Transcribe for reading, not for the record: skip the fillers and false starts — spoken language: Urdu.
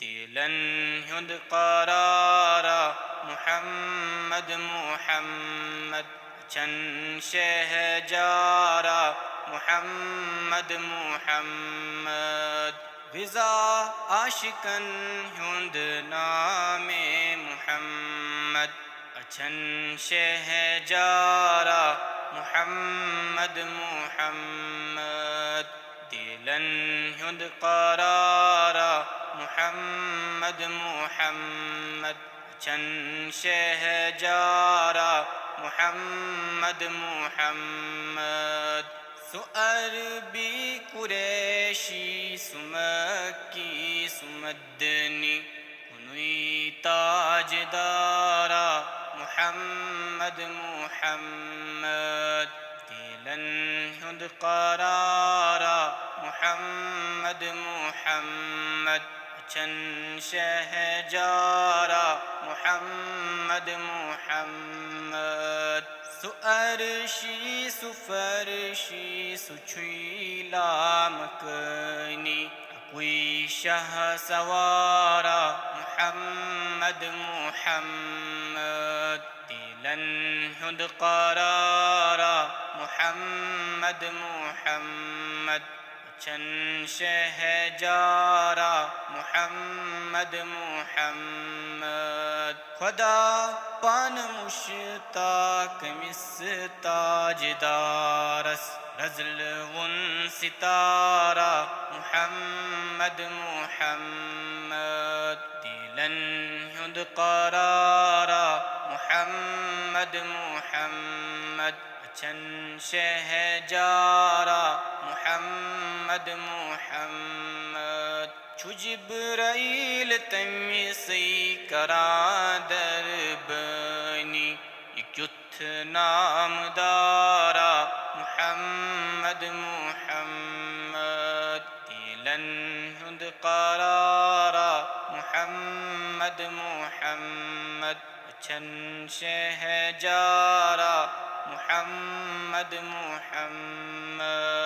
دلن ہند قرارا محمد محمد چن شہجارا محمد محمد وزا عاشقن ہند نام محمد اچھن شہجارا محمد محمد دلن ہند قرارا محمد محمد چن شہجارا محمد محمد سو عربی قریشی سمکی سمدنی کنوی تاجدارا محمد محمد دلن ہند قرارا محمد محمد چن شہجارا محمد محمد سو عرشی سو فرشی سو چھیلا مکنی کوئی شاہ سوارا محمد محمد دلن ہند قرارا محمد محمد چن شہجارا محمد محمد خدا پان مشتاق مس تاجدارس رزل ون ستارہ محمد محمد دلن ہند قرارا محمد محمد چن شہجارا محمد محمد چو جبرائیل تمی سی کرا دربانی یکیت نام دارا محمد محمد دلن ہند قرارا محمد محمد چن شہجارا محمد محمد